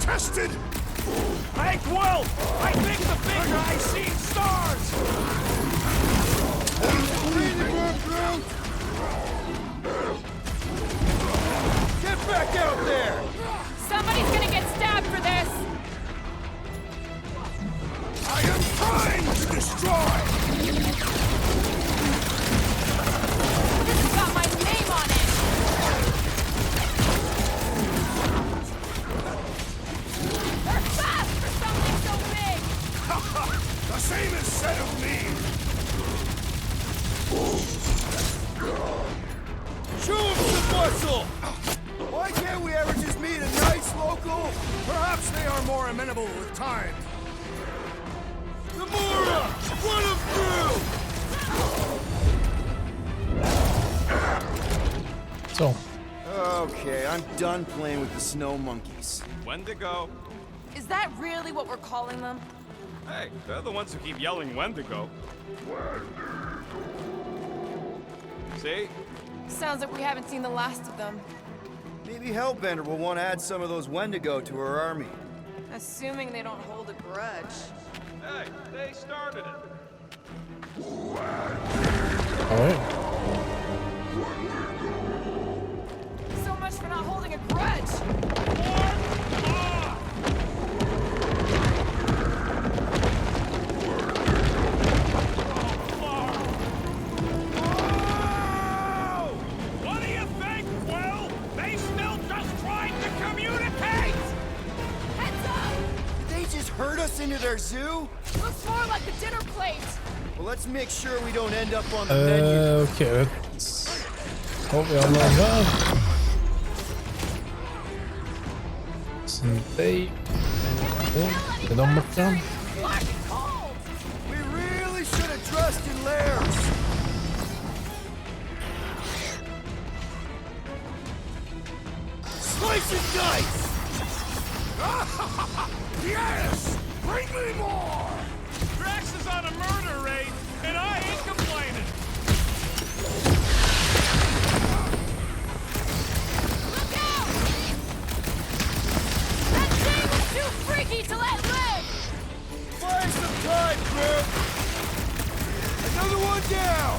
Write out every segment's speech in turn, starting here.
tested? Hey, Quill! I think the big guy's seen stars! Get back out there! Somebody's gonna get stabbed for this! I am trying to destroy! This has got my name on it! They're fast for something so big! The same is said of me! Show him some muscle! Why can't we ever just meet a nice local? Perhaps they are more amenable with time. Gamora! Run him through! So. Okay, I'm done playing with the snow monkeys. Wendigo. Is that really what we're calling them? Hey, they're the ones who keep yelling Wendigo. See? Sounds like we haven't seen the last of them. Maybe Hellbender will want to add some of those Wendigo to her army. Assuming they don't hold a grudge. Hey, they started it. Alright. So much for not holding a grudge! What do you think, Quill? They still just trying to communicate! Heads up! They just herd us into their zoo? Looks more like a dinner plate! Well, let's make sure we don't end up on the menu. Okej. Har vi alla där? Snake. Är de borta? We really should have dressed in layers. Slice and dice! Yes! Bring me more! Drax is on a murder raid, and I ain't complaining. Look out! That thing was too freaky to let live! Buy some time, Grim! Another one down!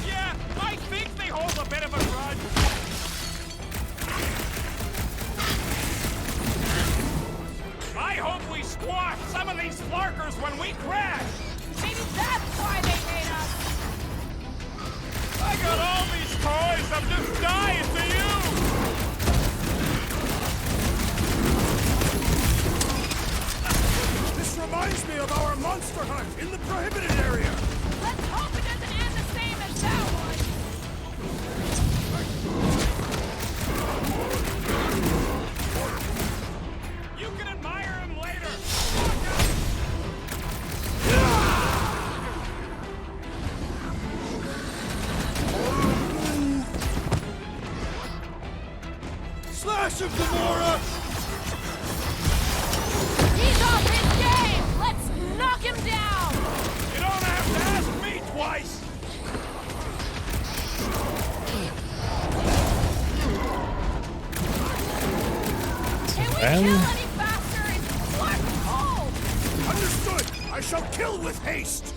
Yeah, I think they hold a bit of a grudge. I hope we squash some of these flarkers when we crash! Maybe that's why they hate us! I got all these toys, I'm just dying to use! This reminds me of our monster hunt in the prohibited area! Let's hope it doesn't end the same as that one! You can admire him later! Slash him, Gamora! He's off his game! Let's knock him down! You don't have to ask me twice! Can we And- kill any faster? It's Clark cold! Understood! I shall kill with haste!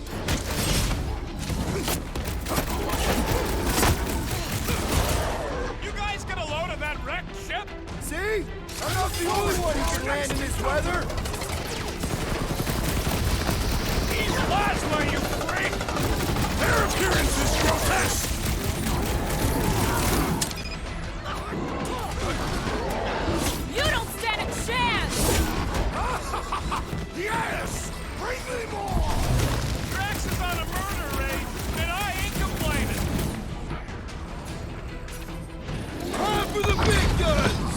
You guys get a load of that wrecked ship? See? I'm not the only one who can land in this weather. Eat plasma, you freak! Their appearance is grotesque! You don't stand a chance! Yes! Bring me more! Drax is on a murder raid, and I ain't complaining! Time for the big guns!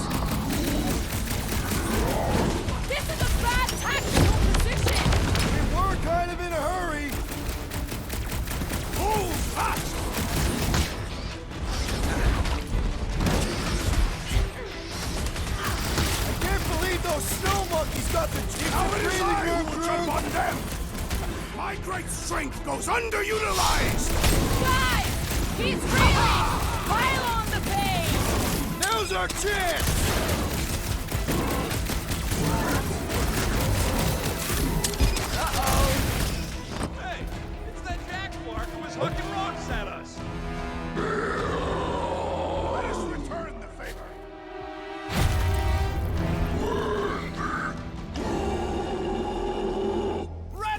This is a chance! Hey, it's that Jaguar who was hooking rocks at us. Let us return the favor.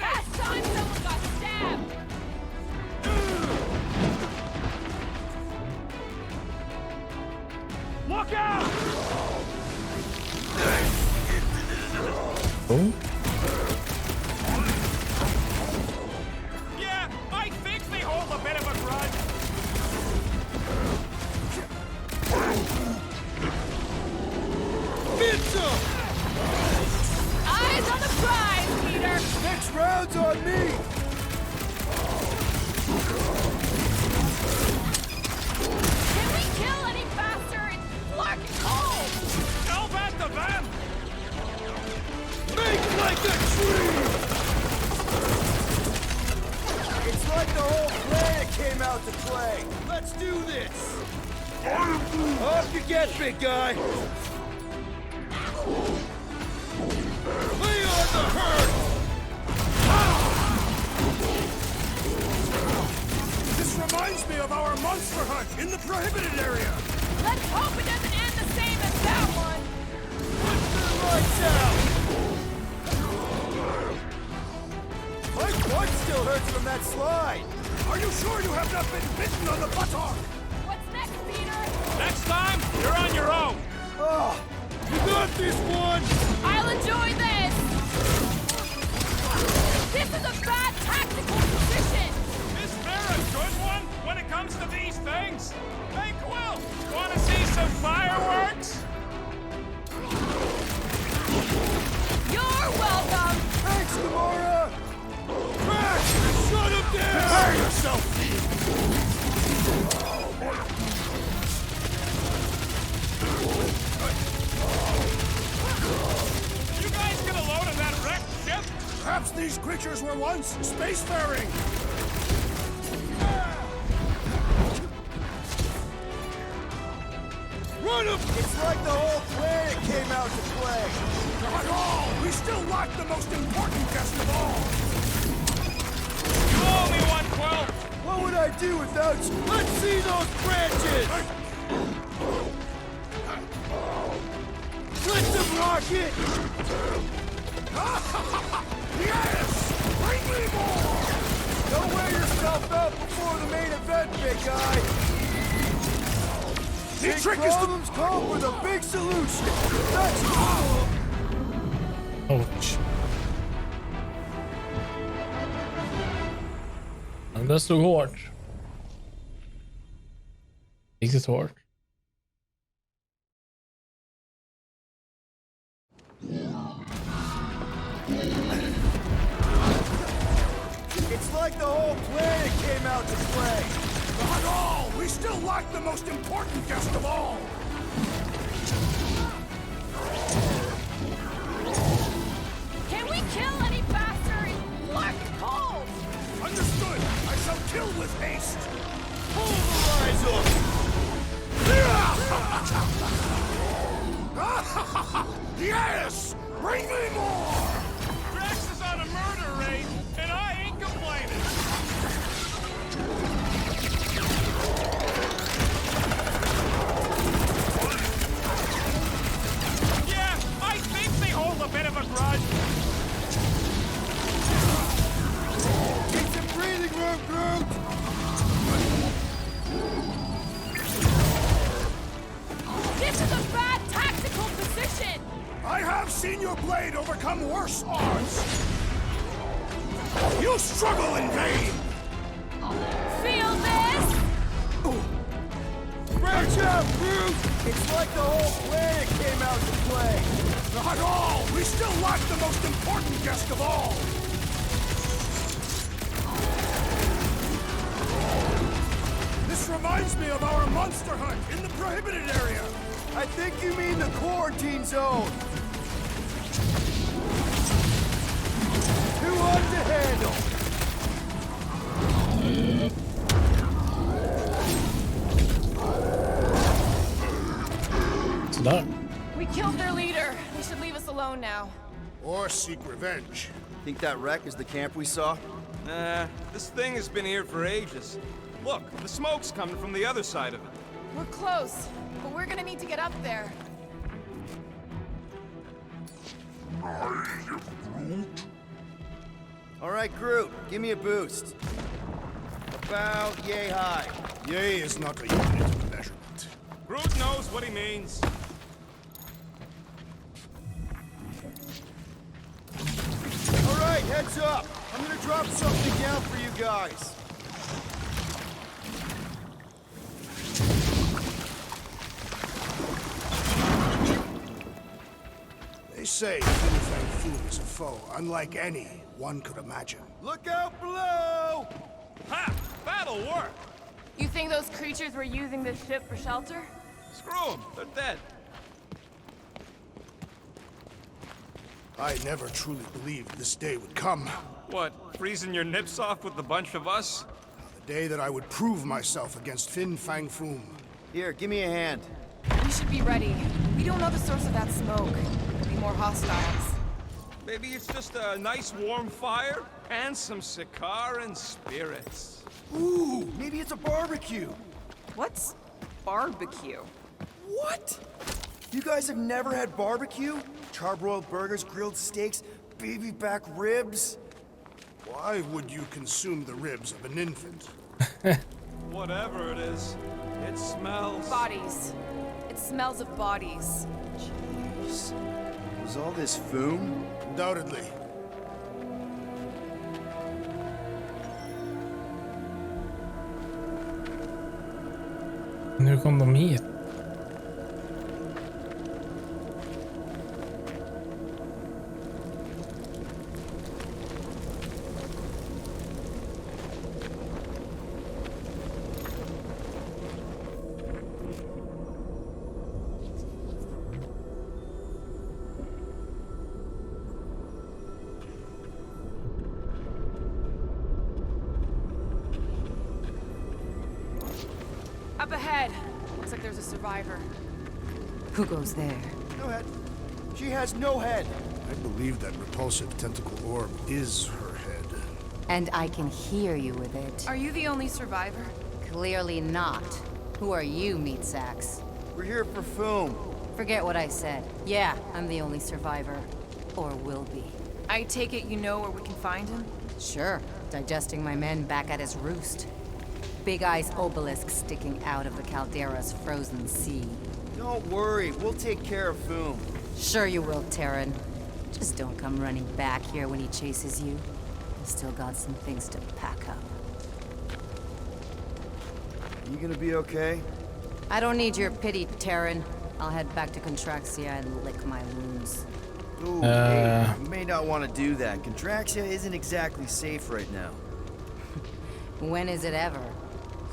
Last time someone got stabbed. Look out! Oh, Yeah, I think they hold a bit of a grudge. Pizza! Eyes on the prize, Peter. Next round's on me! Can we kill any faster? It's dark and cold. Tell that to them! Make like a tree! It's like the whole planet came out to play. Let's do this! Off you get, big guy! Lay on the hurt! This reminds me of our monster hunt in the prohibited area! Let's hope it doesn't end the same as that one. Lights out! My butt still hurts from that slide! Are you sure you have not been bitten on the buttock? What's next, Peter? Next time, you're on your own. Oh, you got this one! I'll enjoy this. This is a bad tactical position. Is there a good one when it comes to these things? Hey, Quill, want to see some fireworks? You're welcome. Thanks, Gamora! Crash! Shut him down! Prepare yourself! You guys get a load of that wrecked ship? Perhaps these creatures were once spacefaring! Run him! It's like the whole planet came out to play! Not all! We still lack the most important guest of all! You owe me one, Quill. What would I do without you? Let's see those branches! Let them rock it! Yes! Bring me more! Don't wear yourself out before the main event, big guy! The trick problems call for the big solution! That's all! ouch. Den stod hårt. Riktigt hårt. It's like the whole planet came out to play! Not all! We still lack the most important guest of all! Can we kill any faster? It's dark and cold. Understood! I shall kill with haste! Pulverize them! Yes! Bring me more! Drax is on a murder raid, and I ain't complaining. Yeah, I think they hold a bit of a grudge. Get some breathing room, Groot! This is a bad tactical position. I have seen your blade overcome worse odds! You struggle in vain! Feel this? Branch out, Groot! It's like the whole planet came out to play! Not all! We still lack the most important guest of all! This reminds me of our monster hunt in the prohibited area! I think you mean the quarantine zone! Too hot to handle! där. We killed their leader. They should leave us alone now. Or seek revenge. Think that wreck is the camp we saw? Nah, this thing has been here for ages. Look, the smoke's coming from the other side of it. We're close, but we're gonna need to get up there. All right, Groot, give me a boost. About yay high. Yay is not a unit of measurement. Groot knows what he means. All right, heads up. I'm gonna drop something down for you guys. They say Fin Fang Foom is a foe unlike any one could imagine. Look out below! Ha! That'll work! You think those creatures were using this ship for shelter? Screw them, they're dead. I never truly believed this day would come. What, freezing your nips off with a bunch of us? The day that I would prove myself against Fin Fang Foom. Here, give me a hand. We should be ready. We don't know the source of that smoke. Could be more hostiles. Maybe it's just a nice warm fire and some Sakaar and spirits. Ooh, maybe it's a barbecue. What's barbecue? What? You guys have never had barbecue? Charbroiled burgers, grilled steaks, baby back ribs? Why would you consume the ribs of an infant? Whatever it is, it smells. Bodies. It smells of bodies. Jeez. Was all this foom? Undoubtedly. Nu kom de hit. Up ahead. Looks like there's a survivor. Who goes there? No head. She has no head. I believe that repulsive tentacle orb is her head. And I can hear you with it. Are you the only survivor? Clearly not. Who are you, meat sacks? We're here for foom. Forget what I said. Yeah, I'm the only survivor. Or will be. I take it you know where we can find him? Sure. Digesting my men back at his roost. Big Eye's obelisk sticking out of the Caldera's frozen sea. Don't worry, we'll take care of foom. Sure you will, Terran. Just don't come running back here when he chases you. I've still got some things to pack up. You gonna be okay? I don't need your pity, Terran. I'll head back to Contraxia and lick my wounds. Ooh, hey, you may not want to do that. Contraxia isn't exactly safe right now. When is it ever?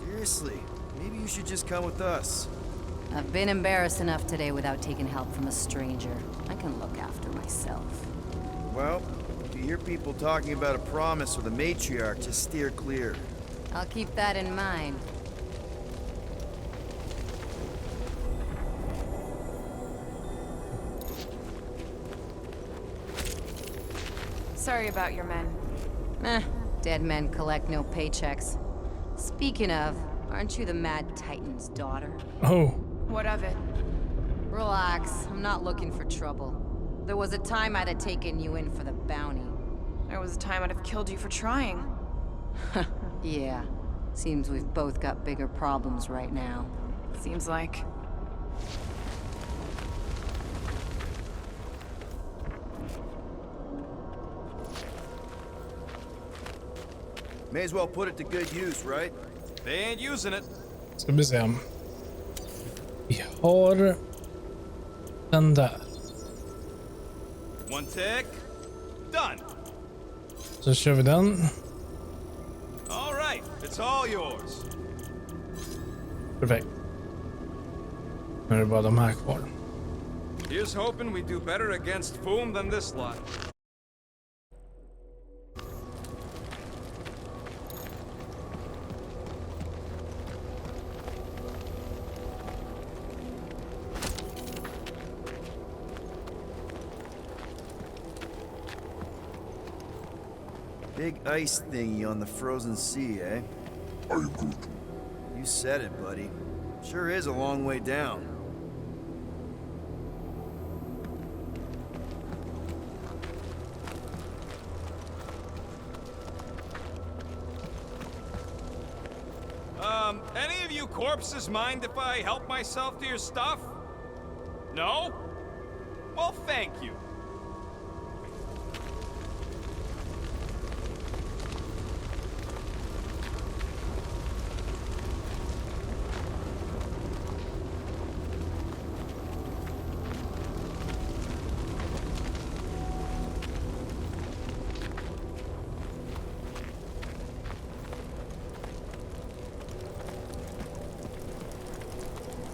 Seriously, maybe you should just come with us. I've been embarrassed enough today without taking help from a stranger. I can look after myself. Well, if you hear people talking about a promise with a matriarch, just steer clear. I'll keep that in mind. Sorry about your men. Dead men collect no paychecks. Speaking of, aren't you the Mad Titan's daughter? Oh. What of it? Relax, I'm not looking for trouble. There was a time I'd have taken you in for the bounty. There was a time I'd have killed you for trying. Yeah, seems we've both got bigger problems right now. Seems like. May as well put it to good use, right? They ain't using it. Ska vi se. Vi har den där. One tick. Done. Så kör vi den. All right, it's all yours. Perfekt. Nu är det bara de här kvar. Here's hoping we do better against Foom than this lot. Big ice thingy on the frozen sea, eh? You said it, buddy. Sure is a long way down. Any of you corpses mind if I help myself to your stuff? No? Well, thank you.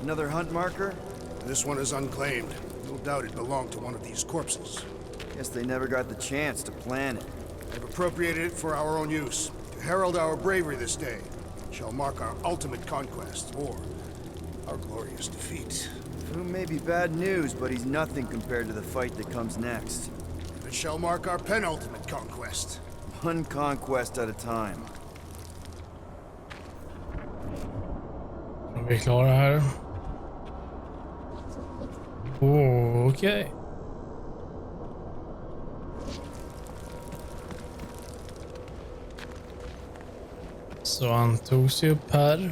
Another hunt marker? This one is unclaimed. No doubt it belonged to one of these corpses. Guess they never got the chance to plan it. We've appropriated it for our own use, to herald our bravery this day. It shall mark our ultimate conquest, or our glorious defeat. Foom may be bad news, but he's nothing compared to the fight that comes next. And it shall mark our penultimate conquest. One conquest at a time. Är vi klara här? Okej. Så han tog sig upp här.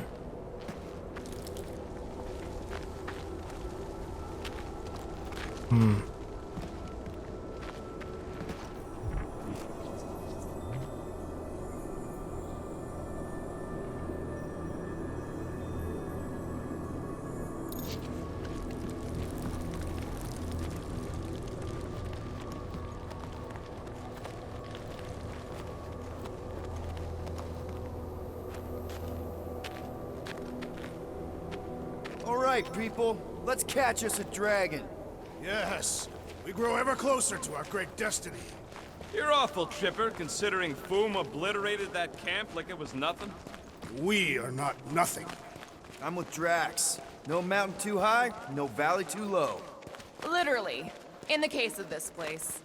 All right, people. Let's catch us a dragon. Yes, we grow ever closer to our great destiny. You're awful chipper, considering Foom obliterated that camp like it was nothing. We are not nothing. I'm with Drax. No mountain too high, no valley too low. Literally, in the case of this place.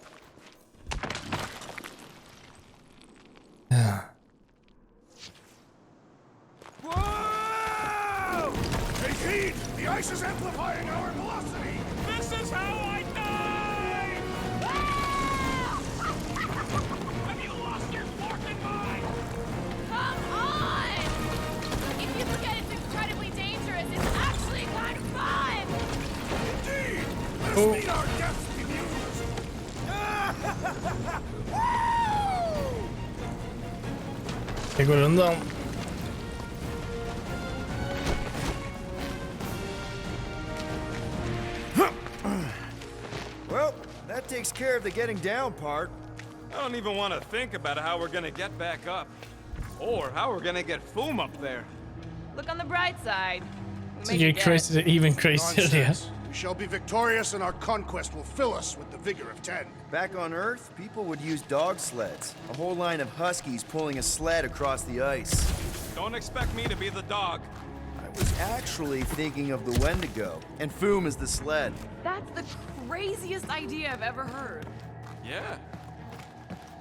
Whoa! Take heed! The ice is amplifying our velocity! This is how I die! Have you lost your fucking mind? Come on! If you forget it's incredibly dangerous, it's actually kind of fun! Indeed! Let us meet our deaths bemused! Det går undan. Well, that takes care of the getting down part. I don't even want to think about how we're gonna get back up. Or how we're gonna get Foom up there. Look on the bright side. We Så make det är it dead. crazy, even crazier det. Nonsense. We shall be victorious and our conquest will fill us with the vigor of 10. Back on Earth, people would use dog sleds. A whole line of huskies pulling a sled across the ice. Don't expect me to be the dog. I was actually thinking of the Wendigo, and Foom is the sled. That's the craziest idea I've ever heard. Yeah.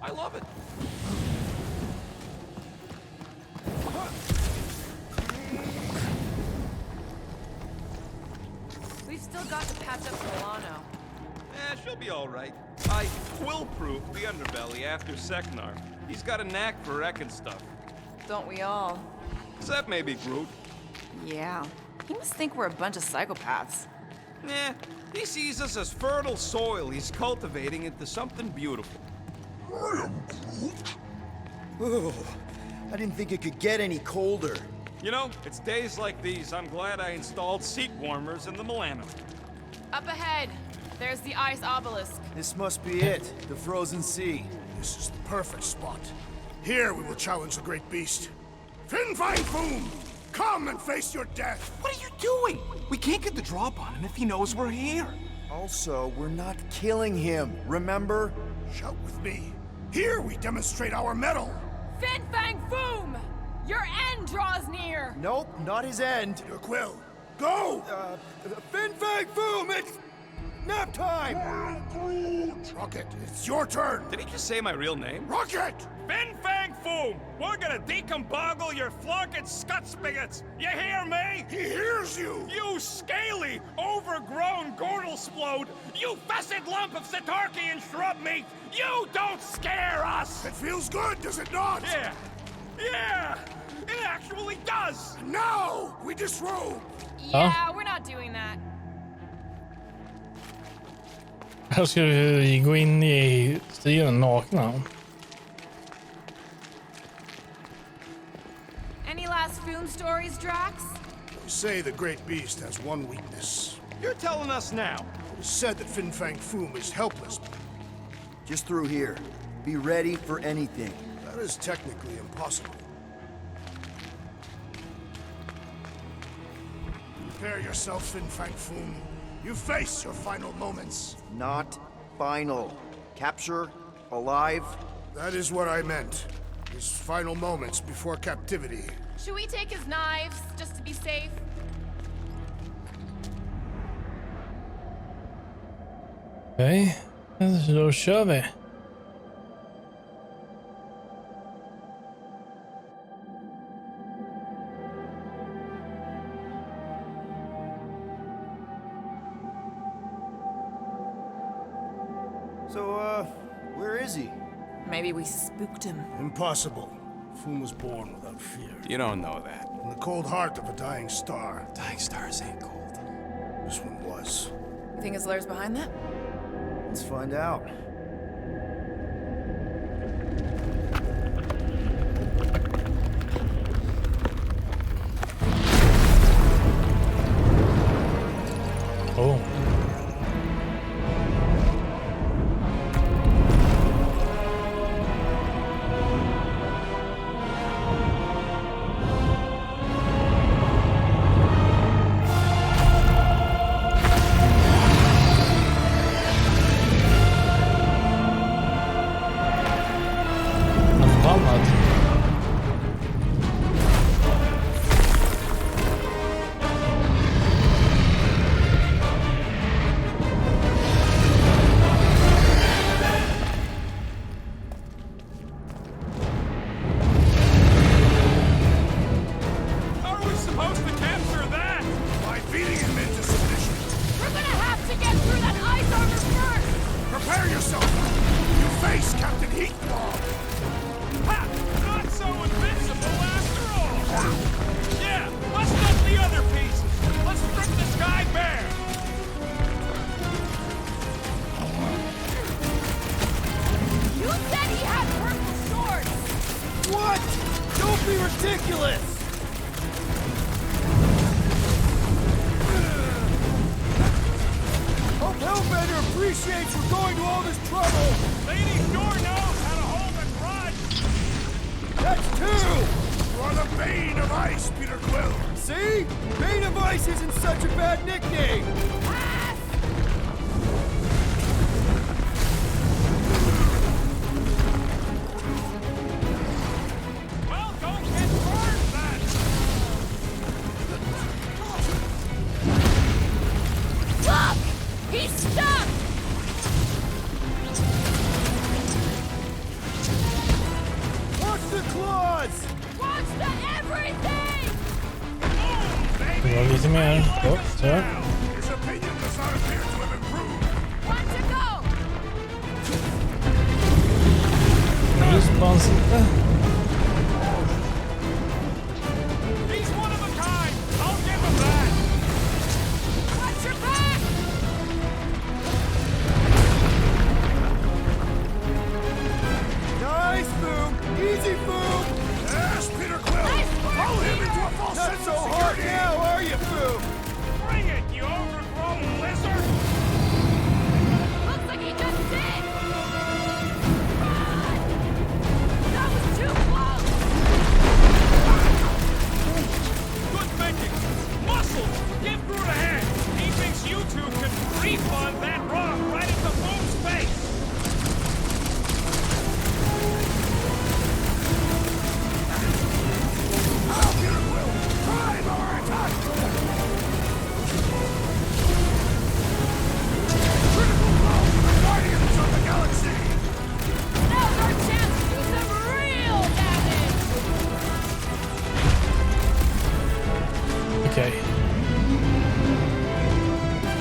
I love it. We've still got to patch up Milano. She'll be all right. I quill-proof the underbelly after Seknar. He's got a knack for wrecking stuff. Don't we all? Except maybe Groot. Yeah. He must think we're a bunch of psychopaths. Nah, he sees us as fertile soil he's cultivating into something beautiful. Ooh, I didn't think it could get any colder. You know, it's days like these I'm glad I installed seat warmers in the Milano. Up ahead, there's the ice obelisk. This must be it, the frozen sea. This is the perfect spot. Here we will challenge the great beast. Fin Fang Foom! Come and face your death! What are you doing? We can't get the drop on him if he knows we're here. Also, we're not killing him, remember? Shout with me. Here we demonstrate our mettle. Fin Fang Foom! Your end draws near! Nope, not his end. Your quill. Go! Fin Fang Foom, it's... Nap time! Rocket, it's your turn. Did he just say my real name? Rocket! Fin Fang Foom! We're gonna decomboggle your flunking scut spigots! You hear me? He hears you! You scaly, overgrown gordle-splode! You fessed lump of Satarkian shrub meat! You don't scare us! It feels good, does it not? Yeah! It actually does! Now we disrobe! Yeah, we're not doing that. Här ska vi gå in i stilen nakna. Any last Foom stories, Drax? They say the great beast has one weakness. You're telling us now. It is said that Fin Fang Foom is helpless. Just through here. Be ready for anything. That is technically impossible. Prepare yourself, Fin Fang Foom. You face your final moments. Not final. Capture, alive. That is what I meant. His final moments before captivity. Should we take his knives, just to be safe? Okej, då kör vi. So, where is he? Maybe we spooked him. Impossible. Foom was born without fear. You don't know that. In the cold heart of a dying star. Dying stars ain't cold. This one was. You think his lair's behind that? Let's find out. Oh. Förbannad. How are we supposed to capture that? By beating him into submission. We're gonna have to get through that ice armor first! Prepare yourself! You face Captain Heatball! Ha! Not so invincible after all! Yeah, let's dump the other pieces! Let's strip this guy bare! You said he had purple shorts! What? Don't be ridiculous! Hope Hellbender appreciates we're going to all this trouble! Lady sure knows how to hold a grudge! That's two! You are the bane of ice, Peter Quill! See? Bane of Ice isn't such a bad nickname! Pass! Well, don't get burned then! Look! He's stuck! Watch the claws! Watch the everything! Det var lite mer. Oh, så. His opinion does not appear to have improved. One to go! Respons inte. He's one of a kind! I'll give him that! Watch your back! Nice, Foom! Easy, Foom! Yes, Peter Quill! Nice work, Roll him Peter! into a false Not sense so of hard security! now, are you, Foom? Bring it, you overgrown lizard! Looks like he just did! Run! That was too Okej.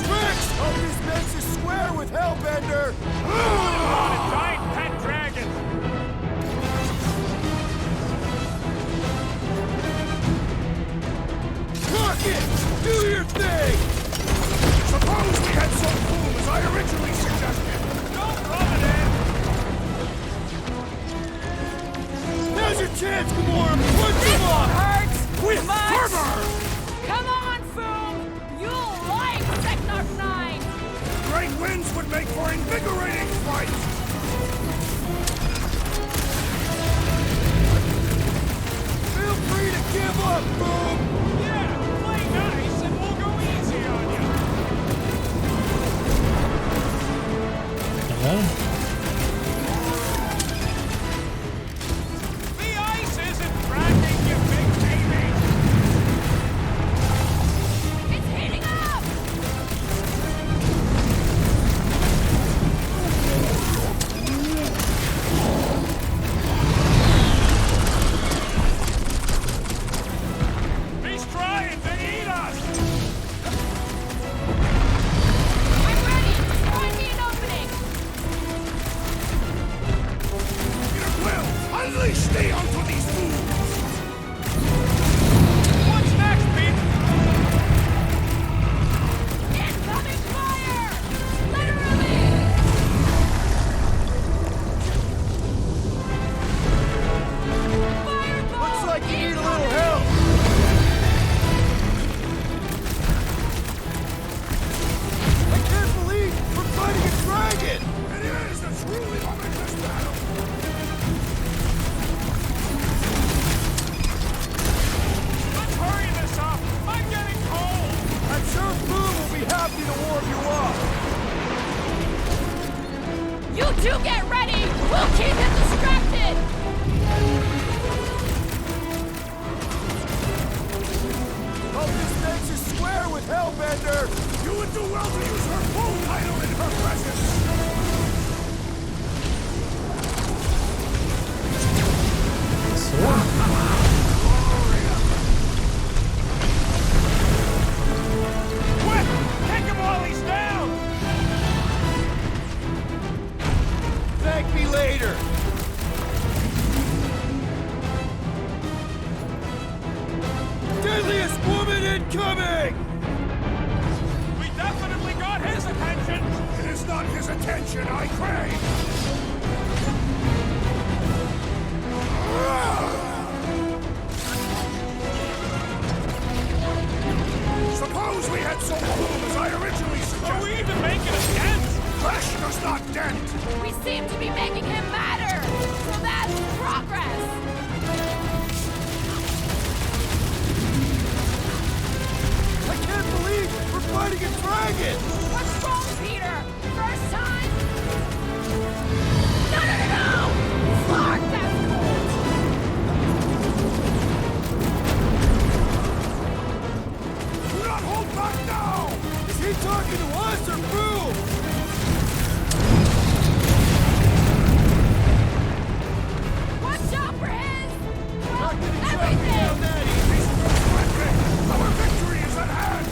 Tricks! Hope this makes us square with Hellbender! On a giant pet dragon. Rock it! Do your thing! Suppose we had some boom as I originally suggested. Don't rub it in. Now's your chance, Gamora! Punch This him off! hurts With much. fervor! Come on, Foom! You'll like Sector 9! Great winds would make for invigorating flight! Feel free to give up, Boom! Yeah, play nice and we'll go easy on you. Eller? The ice isn't cracking, you big baby. It's heating up! He's trying to eat us. I'm ready! Find me an opening! Your will! Unleash thee onto these fools! What's next, Pete? Incoming fire! Literally! Fireball! Looks like you need a little incoming! help! I can't believe we're fighting a dragon! It is a truly momentous battle! Let's hurry this up. I'm getting cold. I'm sure Boom will be happy to warm you up! You two get ready! We'll keep him distracted! Hope this makes us square with Hellbender! You would do well to use her full title in her presence! Så. Quick! Kick him while he's down. Thank me later! Deadliest woman incoming! We definitely got his attention. It is not his attention I crave! Suppose we had some boom as I originally Are suggested. we even making a dent? Flesh does not dent! We seem to be making him matter! So that's progress! I can't believe we're fighting a dragon! What's wrong, Peter? First time? No! Fuck, that's cold! Do not hold back now! Is he talking to us or Boom? Watch out for his... Not gonna track me everything! down that easy! Our victory is at hand!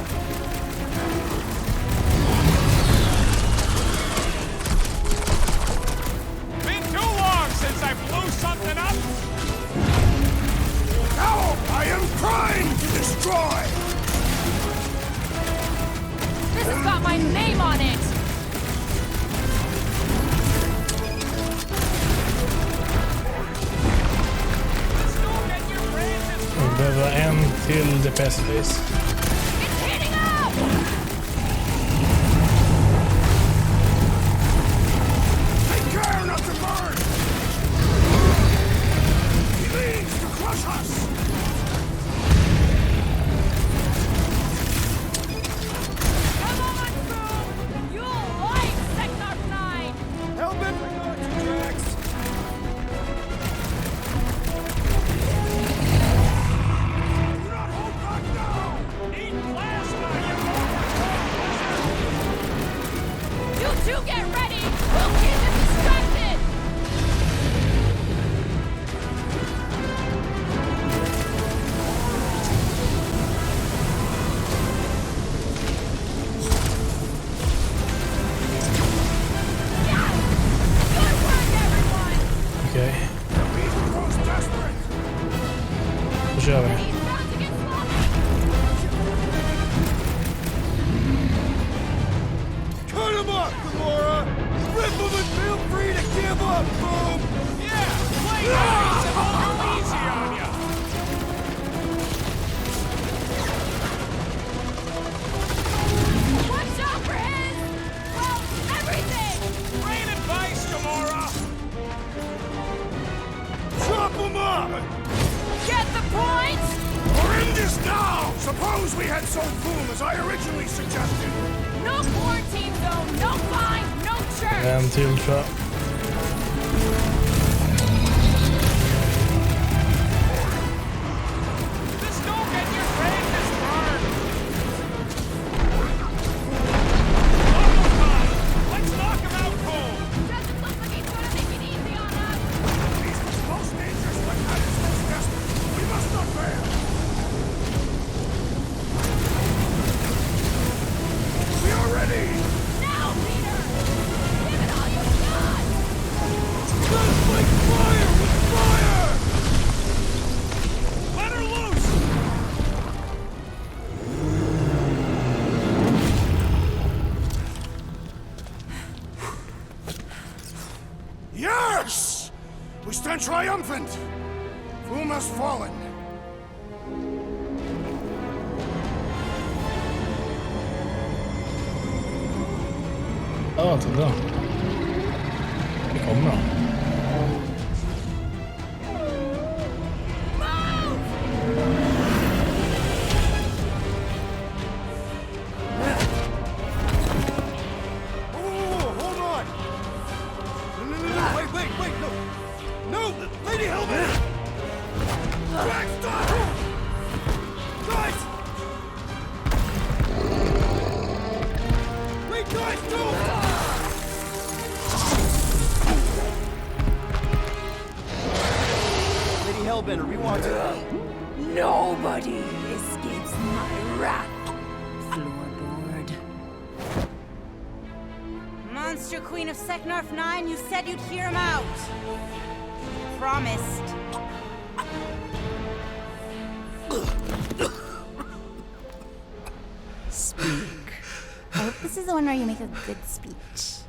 Been too long since I blew something up. Now I am trying to destroy! This has got my name on it! Let's go get your branches. Vi behöver en till DPS base. It's heating up! Take care not to burn! He means to crush us! Come on, Boom! You'll like Sector 9! Hellbender got you, Drax! Do not hold back now! Eat plasma, you Suppose we had sold Foom as I originally suggested. No quarantine zone, no fine, no church. En till tror jag. Just don't get your brain this hard. Almost time. Let's knock him out cold. Doesn't look like he's gonna make it easy on us. He's the most dangerous, but not his most desperate. We must not fail. We are ready. Now, Peter! Give it all you've got! Just like fire with fire! Let her loose. Yes! We stand triumphant. Foom has fallen. Ja, titta. Det kommer då. Whoa, hold on! No, wait, no! No, Lady Helmet! Jack, stop! Guys! Wait, guys, no! Lady Hellbender, we want to... Nobody escapes my wrath. Floorboard. Monster Queen of Seknarf 9, you said you'd hear him out. You promised. Speak. I hope this is the one where you make a good speech.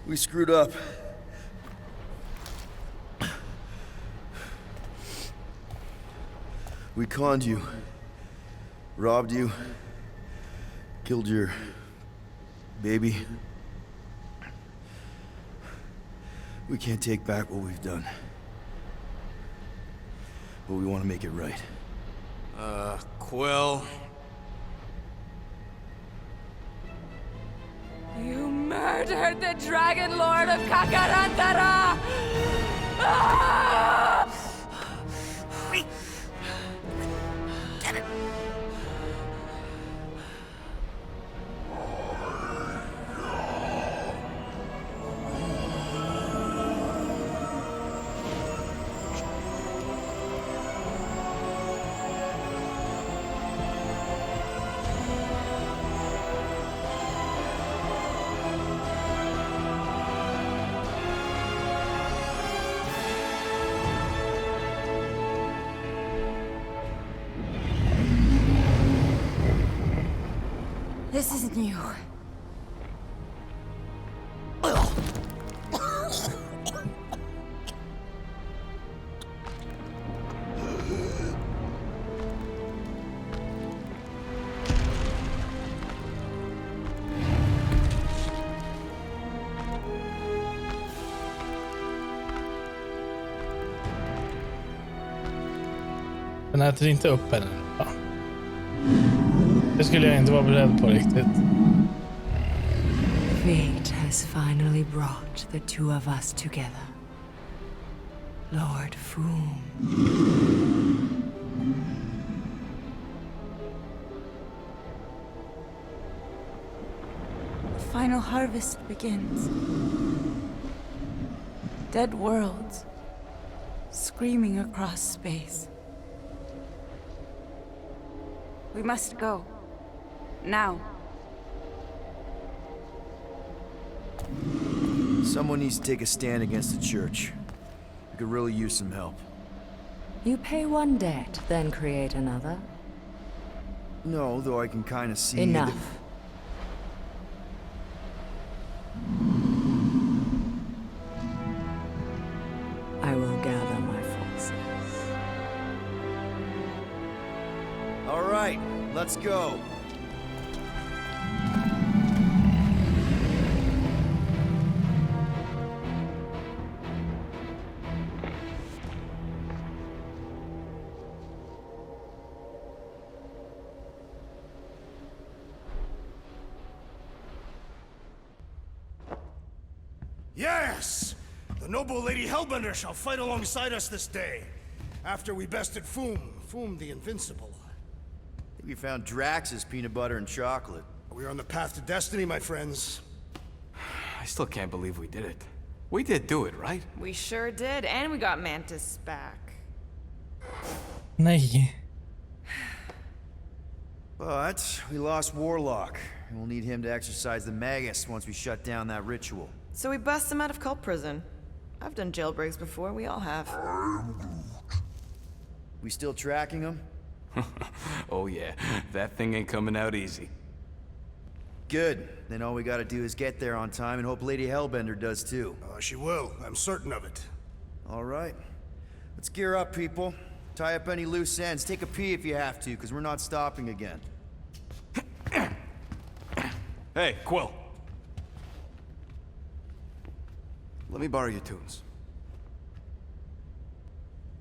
We screwed up. We conned you. Robbed you. Killed your... baby. We can't take back what we've done. But we want to make it right. Quill. You murdered the Dragon Lord of Kakarantara! Ah! This isn't you. Den äter inte upp henne. Ja. Det skulle jag inte vara beredd på riktigt. Fate has finally brought the two of us together. Lord Foom. The final harvest begins. Dead worlds screaming across space. We must go. Now. Someone needs to take a stand against the church. We could really use some help. You pay one debt, then create another. No, though I can kind of see... Enough. I will gather my forces. All right, let's go. Yes! The noble Lady Hellbender shall fight alongside us this day. After we bested Foom the Invincible. I think we found Drax's peanut butter and chocolate. We are on the path to destiny, my friends. I still can't believe we did it. We did do it, right? We sure did, and we got Mantis back. Nej. But we lost Warlock, and we'll need him to exercise the Magus once we shut down that ritual. So we bust him out of cult prison. I've done jailbreaks before, we all have. We still tracking him? Oh yeah, that thing ain't coming out easy. Good. Then all we gotta do is get there on time and hope Lady Hellbender does too. She will. I'm certain of it. All right. Let's gear up, people. Tie up any loose ends. Take a pee if you have to, because we're not stopping again. Hey, Quill. Let me borrow your tunes.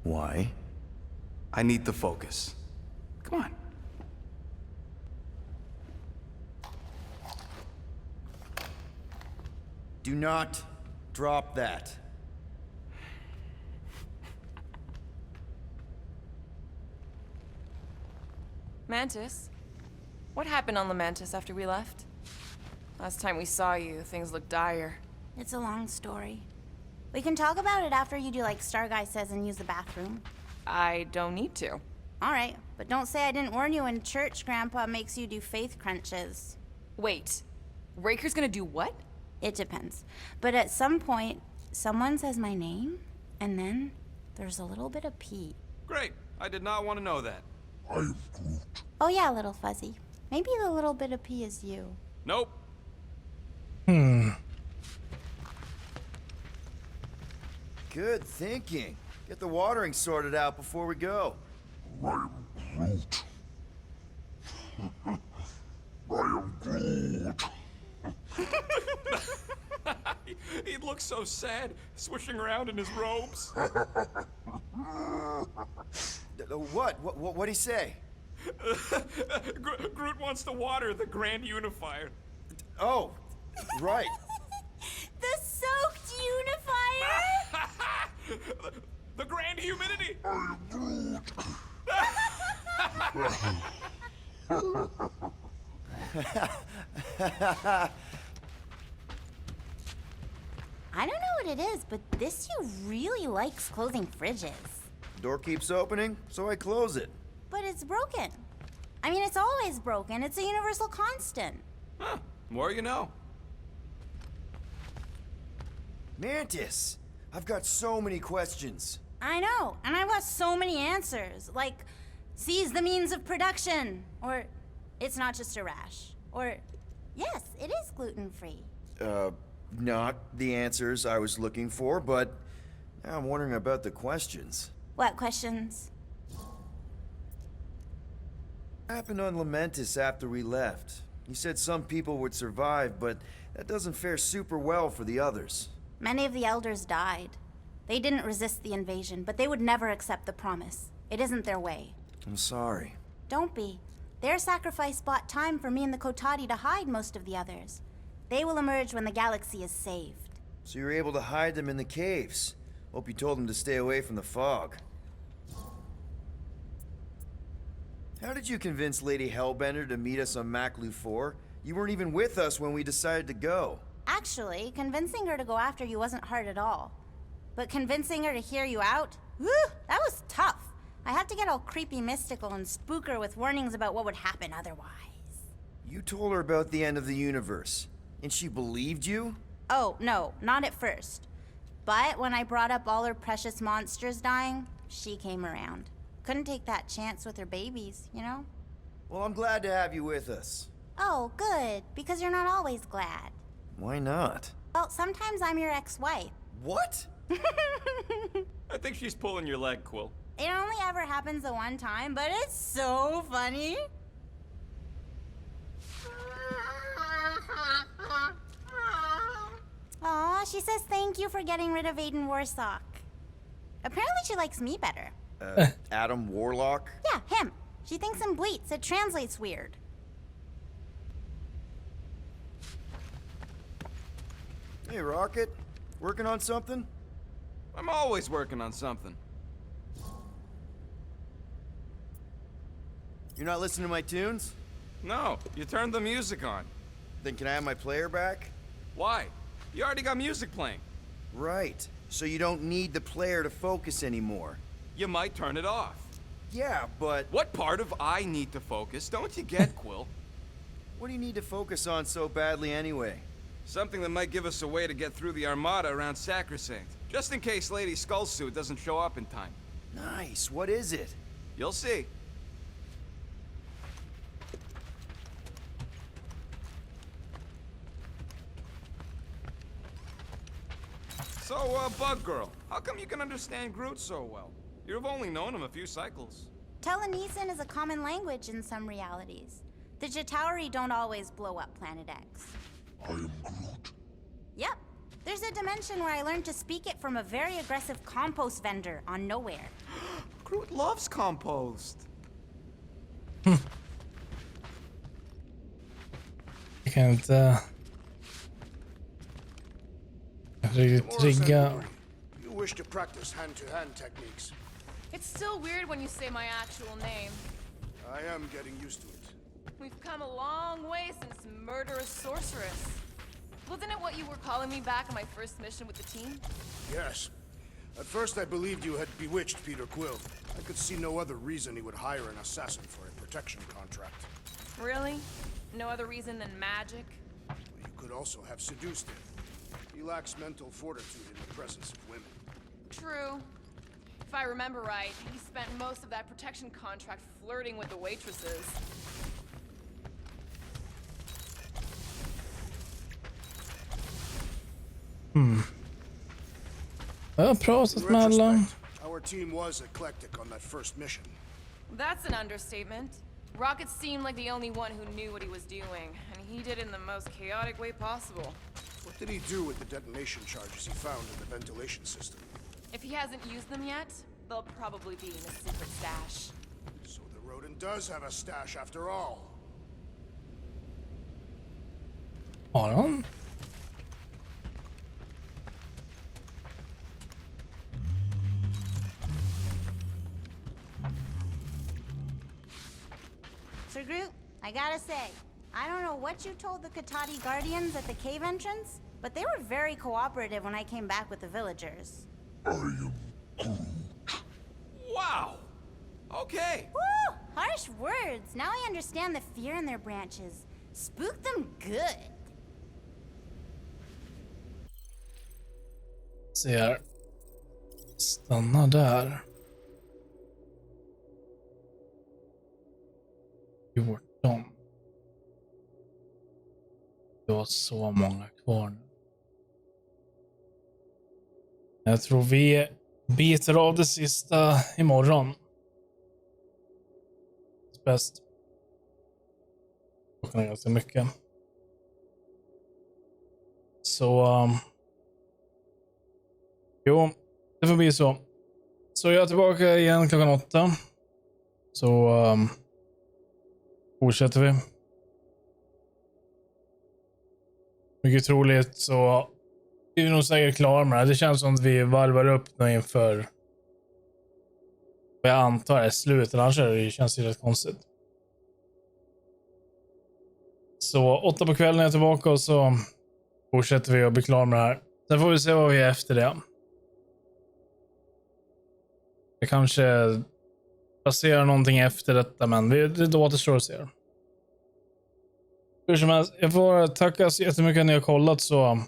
Why? I need to focus. Come on. Do not drop that. Mantis? What happened on the Mantis after we left? Last time we saw you, things looked dire. It's a long story. We can talk about it after you do like Star Guy says and use the bathroom. I don't need to. All right, but don't say I didn't warn you in church Grandpa makes you do faith crunches. Wait, Raker's gonna do what? It depends. But at some point, someone says my name, and then there's a little bit of pee. Great. I did not want to know that. Oh yeah, little fuzzy. Maybe the little bit of pee is you. Nope. Good thinking. Get the watering sorted out before we go. He looks so sad, swishing around in his robes. What'd he say? Groot wants to water the Grand Unifier. Oh, right. The soaked unifier? The Grand Humidity! I don't know what it is, but this you really likes closing fridges. Door keeps opening, so I close it. But it's broken. I mean, it's always broken. It's a universal constant. Huh. More you know. Mantis, I've got so many questions. I know, and I want so many answers. Like, seize the means of production. Or, it's not just a rash. Or, yes, it is gluten-free. Not the answers I was looking for, but now I'm wondering about the questions. What questions? What happened on Lamentis after we left? You said some people would survive, but that doesn't fare super well for the others. Many of the elders died. They didn't resist the invasion, but they would never accept the promise. It isn't their way. I'm sorry. Don't be. Their sacrifice bought time for me and the Kotati to hide most of the others. They will emerge when the galaxy is saved. So you were able to hide them in the caves. Hope you told them to stay away from the fog. How did you convince Lady Hellbender to meet us on Maklu 4? You weren't even with us when we decided to go. Actually, convincing her to go after you wasn't hard at all. But convincing her to hear you out? Whew, that was tough. I had to get all creepy mystical and spook her with warnings about what would happen otherwise. You told her about the end of the universe, and she believed you? Oh, no, not at first. But when I brought up all her precious monsters dying, she came around. Couldn't take that chance with her babies, you know? Well, I'm glad to have you with us. Oh, good, because you're not always glad. Why not? Well, sometimes I'm your ex-wife. What? I think she's pulling your leg, Quill. It only ever happens the one time, but it's so funny. Aw, she says thank you for getting rid of Aiden Warsock. Apparently she likes me better. Adam Warlock? Yeah, him. She thinks him bleats. It translates weird. Hey, Rocket. Working on something? I'm always working on something. You're not listening to my tunes? No, you turned the music on. Then can I have my player back? Why? You already got music playing. Right. So you don't need the player to focus anymore. You might turn it off. Yeah, but... What part of I need to focus don't you get, Quill? What do you need to focus on so badly anyway? Something that might give us a way to get through the Armada around Sacrosanct. Just in case Lady Skullsuit doesn't show up in time. Nice. What is it? You'll see. So, Bug Girl, how come you can understand Groot so well? You've only known him a few cycles. Telenesin is a common language in some realities. The Chitauri don't always blow up Planet X. I am Groot. Yep. There's a dimension where I learned to speak it from a very aggressive compost vendor on Nowhere. Groot loves compost. Jag kan inte riktigt trigga. You wish to practice hand-to-hand techniques. It's still weird when you say my actual name. I am getting used to it. We've come a long way since Murderous Sorceress. Wasn't it what you were calling me back on my first mission with the team? Yes. At first I believed you had bewitched Peter Quill. I could see no other reason he would hire an assassin for a protection contract. Really? No other reason than magic? You could also have seduced him. He lacks mental fortitude in the presence of women. True. If I remember right, he spent most of that protection contract flirting with the waitresses. Jag har pratat med alla. Our team was eclectic on that first mission. That's an understatement. Rocket seemed like the only one who knew what he was doing, and he did it in the most chaotic way possible. What did he do with the detonation charges he found in the ventilation system? If he hasn't used them yet, they'll probably be in a secret stash. So the rodent does have a stash after all. Har han? Sir Groot, I gotta say, I don't know what you told the Katati Guardians at the cave entrance, but they were very cooperative when I came back with the villagers. I am Groot. Wow! Okay. Woo! Harsh words. Now I understand the fear in their branches. Spook them good. Ser. Stanna där. 14. Det var så många kvar nu. Jag tror vi biter av det sista imorgon. Bäst. Klockan är ganska mycket. Så... jo, det får bli så. Så jag är tillbaka igen klockan 8. Så... fortsätter vi. Mycket troligt så är vi nog säkert klara med det här. Det känns som att vi valvar upp nu inför vad jag antar är slutet. Annars det känns det rätt konstigt. Så 8 på kvällen är jag tillbaka och så fortsätter vi att bli klara med det här. Sen får vi se vad vi är efter det. Det kanske passerar någonting efter detta, men det återstår att se. Hur som helst, jag får tacka så jättemycket att ni har kollat, så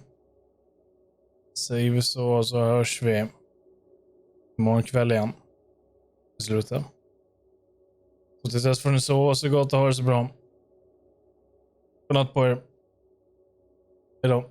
säger vi så hörs vi imorgon kväll igen. I slutet. Så till dess får ni sova så gott och ha det så bra. Godnatt på er. Hejdå.